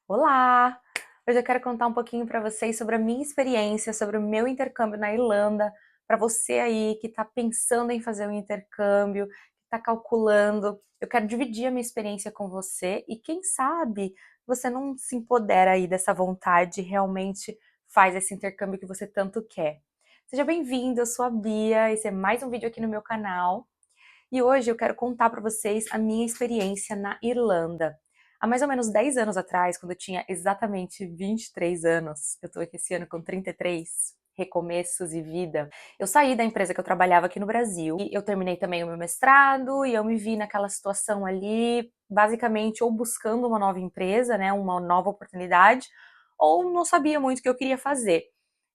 Olá! Hoje eu quero contar um pouquinho para vocês sobre a minha experiência, sobre o meu intercâmbio na Irlanda, para você aí que está pensando em fazer um intercâmbio, que está calculando. Eu quero dividir a minha experiência com você e quem sabe você não se empodera aí dessa vontade e realmente faz esse intercâmbio que você tanto quer. Seja bem-vindo, eu sou a Bia, esse é mais um vídeo aqui no meu canal. E hoje eu quero contar para vocês a minha experiência na Irlanda. Há mais ou menos 10 anos atrás, quando eu tinha exatamente 23 anos, eu tô aqui esse ano com 33, recomeços e vida, eu saí da empresa que eu trabalhava aqui no Brasil e eu terminei também o meu mestrado e eu me vi naquela situação ali, basicamente ou buscando uma nova empresa, né, uma nova oportunidade, ou não sabia muito o que eu queria fazer.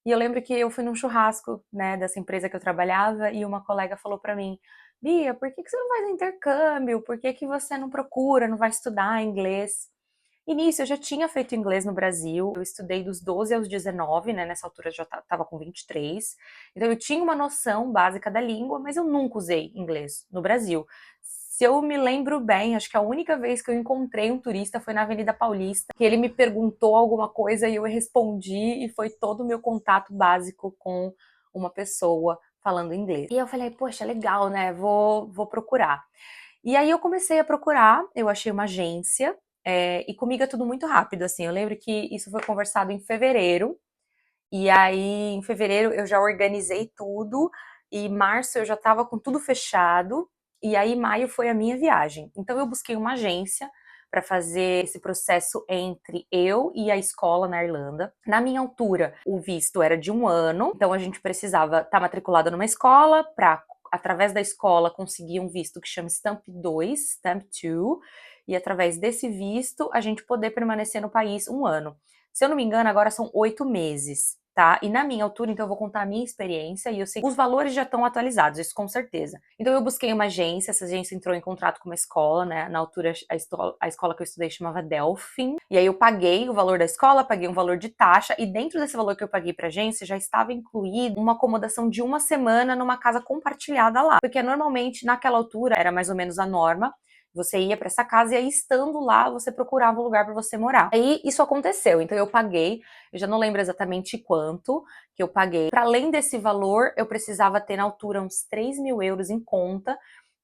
E eu lembro que eu fui num churrasco, né, dessa empresa que eu trabalhava e uma colega falou para mim: Bia, por que você não faz intercâmbio? Por que você não procura, não vai estudar inglês? E nisso eu já tinha feito inglês no Brasil, eu estudei dos 12 aos 19, né? Nessa altura eu já estava com 23. Então eu tinha uma noção básica da língua, mas eu nunca usei inglês no Brasil. Se eu me lembro bem, acho que a única vez que eu encontrei um turista foi na Avenida Paulista, que ele me perguntou alguma coisa e eu respondi, e foi todo o meu contato básico com uma pessoa falando inglês. E eu falei, poxa, legal, né? Vou procurar. E aí eu comecei a procurar, eu achei uma agência, e comigo é tudo muito rápido, assim. Eu lembro que isso foi conversado em fevereiro, e aí em fevereiro eu já organizei tudo, e março eu já estava com tudo fechado, e aí maio foi a minha viagem. Então eu busquei uma agência para fazer esse processo entre eu e a escola na Irlanda. Na minha altura, o visto era de 1 ano, então a gente precisava estar matriculada numa escola para, através da escola, conseguir um visto que chama Stamp 2, Stamp 2, e através desse visto a gente poder permanecer no país 1 ano. Se eu não me engano, agora são 8 meses, tá? E na minha altura, então eu vou contar a minha experiência e eu sei que os valores já estão atualizados, isso com certeza. Então eu busquei uma agência, essa agência entrou em contrato com uma escola, né? Na altura a escola que eu estudei chamava Delphin. E aí eu paguei o valor da escola, paguei um valor de taxa e dentro desse valor que eu paguei pra agência já estava incluído uma acomodação de 1 semana numa casa compartilhada lá. Porque normalmente naquela altura era mais ou menos a norma. Você ia para essa casa e aí, estando lá, você procurava um lugar para você morar. Aí isso aconteceu, então eu paguei, eu já não lembro exatamente quanto que eu paguei. Para além desse valor, eu precisava ter na altura uns 3.000 euros em conta,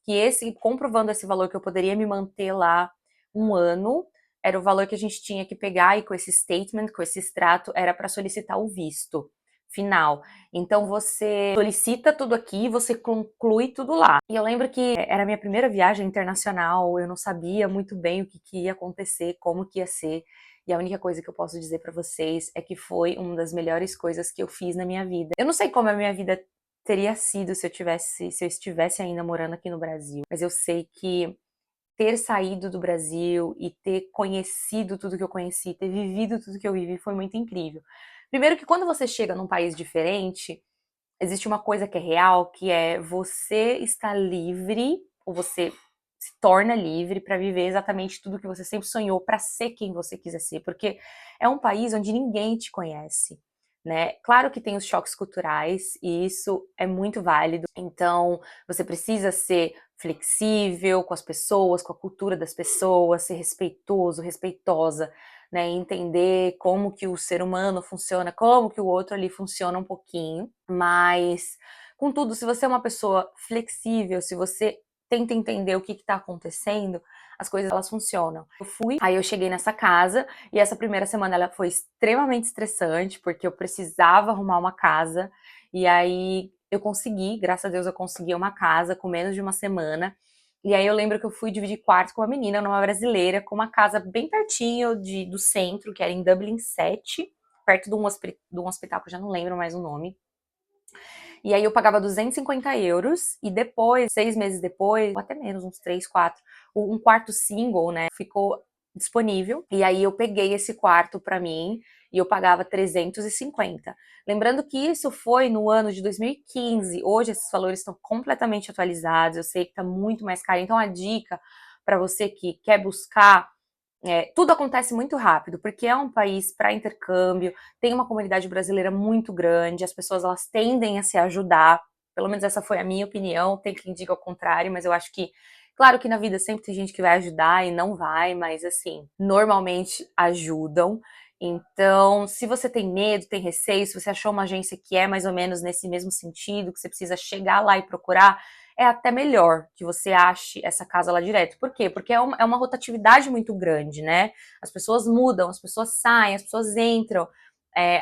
que esse, comprovando esse valor que eu poderia me manter lá 1 ano, era o valor que a gente tinha que pegar e com esse statement, com esse extrato, era para solicitar o visto final. Então você solicita tudo aqui, você conclui tudo lá. E eu lembro que era a minha primeira viagem internacional, eu não sabia muito bem o que ia acontecer, como que ia ser. E a única coisa que eu posso dizer pra vocês é que foi uma das melhores coisas que eu fiz na minha vida. Eu não sei como a minha vida teria sido se eu estivesse ainda morando aqui no Brasil, mas eu sei que ter saído do Brasil e ter conhecido tudo que eu conheci, ter vivido tudo que eu vivi foi muito incrível. Primeiro que quando você chega num país diferente, existe uma coisa que é real, que é você está livre, ou você se torna livre para viver exatamente tudo que você sempre sonhou, para ser quem você quiser ser, porque é um país onde ninguém te conhece, né? Claro que tem os choques culturais e isso é muito válido. Então, você precisa ser flexível com as pessoas, com a cultura das pessoas, ser respeitoso, respeitosa, né, entender como que o ser humano funciona, como que o outro ali funciona um pouquinho, mas, contudo, se você é uma pessoa flexível, se você tenta entender o que está acontecendo, as coisas elas funcionam. Eu fui, aí eu cheguei nessa casa e essa primeira semana ela foi extremamente estressante porque eu precisava arrumar uma casa e aí eu consegui, graças a Deus eu consegui uma casa com menos de 1 semana. E aí eu lembro que eu fui dividir quarto com uma menina, numa brasileira, com uma casa bem pertinho do centro, que era em Dublin 7, perto de um hospital que eu já não lembro mais o nome. E aí eu pagava 250 euros e depois, 6 meses depois, ou até menos, uns 3, 4, um quarto single, né, ficou disponível. E aí eu peguei esse quarto pra mim e eu pagava 350. Lembrando que isso foi no ano de 2015. Hoje esses valores estão completamente atualizados. Eu sei que tá muito mais caro. Então a dica para você que quer buscar tudo acontece muito rápido, porque é um país para intercâmbio, tem uma comunidade brasileira muito grande, as pessoas elas tendem a se ajudar, pelo menos essa foi a minha opinião, tem quem diga o contrário, mas eu acho que Claro que na vida sempre tem gente que vai ajudar e não vai, mas assim, normalmente ajudam. Então, se você tem medo, tem receio, se você achou uma agência que é mais ou menos nesse mesmo sentido, que você precisa chegar lá e procurar, é até melhor que você ache essa casa lá direto. Por quê? Porque é uma rotatividade muito grande, né? As pessoas mudam, as pessoas saem, as pessoas entram.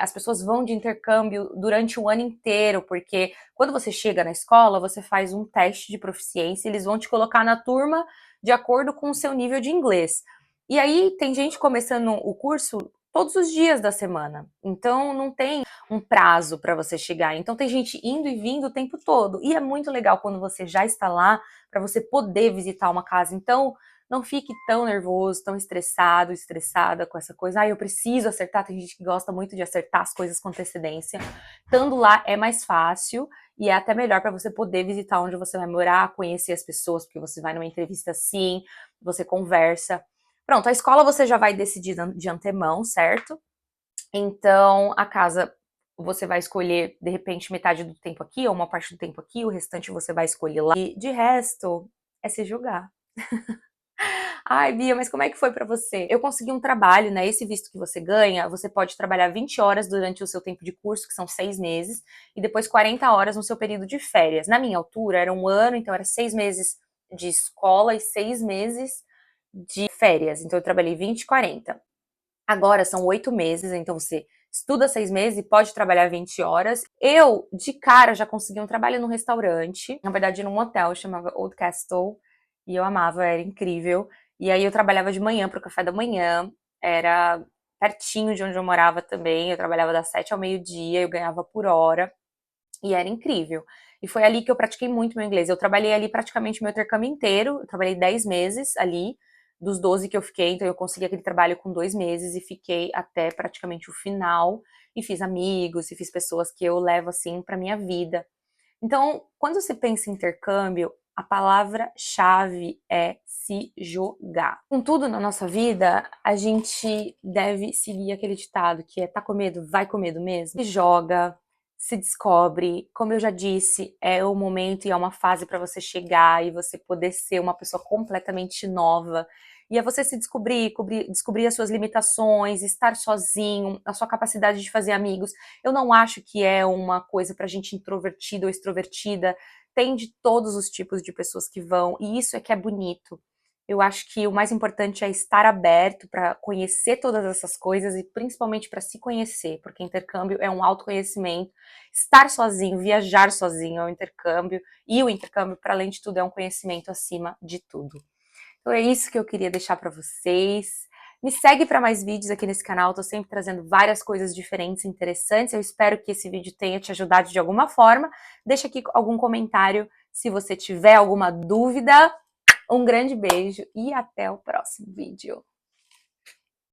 As pessoas vão de intercâmbio durante o ano inteiro, porque quando você chega na escola, você faz um teste de proficiência, eles vão te colocar na turma de acordo com o seu nível de inglês. E aí tem gente começando o curso todos os dias da semana. Então não tem um prazo para você chegar. Então tem gente indo e vindo o tempo todo. E é muito legal quando você já está lá para você poder visitar uma casa. Então não fique tão nervoso, tão estressado, estressada com essa coisa. Ah, eu preciso acertar. Tem gente que gosta muito de acertar as coisas com antecedência. Estando lá é mais fácil e é até melhor para você poder visitar onde você vai morar, conhecer as pessoas, porque você vai numa entrevista assim, você conversa. Pronto, a escola você já vai decidir de antemão, certo? Então, a casa você vai escolher, de repente, metade do tempo aqui, ou uma parte do tempo aqui, o restante você vai escolher lá. E de resto, é se julgar. Ai, Bia, mas como é que foi pra você? Eu consegui um trabalho, né? Esse visto que você ganha, você pode trabalhar 20 horas durante o seu tempo de curso, que são 6 meses, e depois 40 horas no seu período de férias. Na minha altura, era um ano, então era 6 meses de escola e 6 meses de férias. Então eu trabalhei 20 e 40. Agora são 8 meses, então você estuda 6 meses e pode trabalhar 20 horas. Eu, de cara, já consegui um trabalho num restaurante, na verdade num hotel, chamava Old Castle, e eu amava, era incrível. E aí eu trabalhava de manhã para o café da manhã, era pertinho de onde eu morava também, eu trabalhava das 7 ao meio-dia, eu ganhava por hora, e era incrível. E foi ali que eu pratiquei muito meu inglês. Eu trabalhei ali praticamente meu intercâmbio inteiro, eu trabalhei 10 meses ali, dos 12 que eu fiquei, então eu consegui aquele trabalho com 2 meses e fiquei até praticamente o final, e fiz amigos, e fiz pessoas que eu levo assim pra minha vida. Então, quando você pensa em intercâmbio, a palavra-chave é se jogar. Com tudo na nossa vida, a gente deve seguir aquele ditado que é tá com medo, vai com medo mesmo. Se joga, se descobre. Como eu já disse, é o momento e é uma fase para você chegar e você poder ser uma pessoa completamente nova. E é você se descobrir as suas limitações, estar sozinho, a sua capacidade de fazer amigos. Eu não acho que é uma coisa pra gente introvertida ou extrovertida. Tem de todos os tipos de pessoas que vão, e isso é que é bonito. Eu acho que o mais importante é estar aberto para conhecer todas essas coisas e principalmente para se conhecer, porque intercâmbio é um autoconhecimento. Estar sozinho, viajar sozinho é um intercâmbio, e o intercâmbio, para além de tudo, é um conhecimento acima de tudo. Então é isso que eu queria deixar para vocês. Me segue para mais vídeos aqui nesse canal, eu tô sempre trazendo várias coisas diferentes e interessantes. Eu espero que esse vídeo tenha te ajudado de alguma forma. Deixa aqui algum comentário se você tiver alguma dúvida. Um grande beijo e até o próximo vídeo.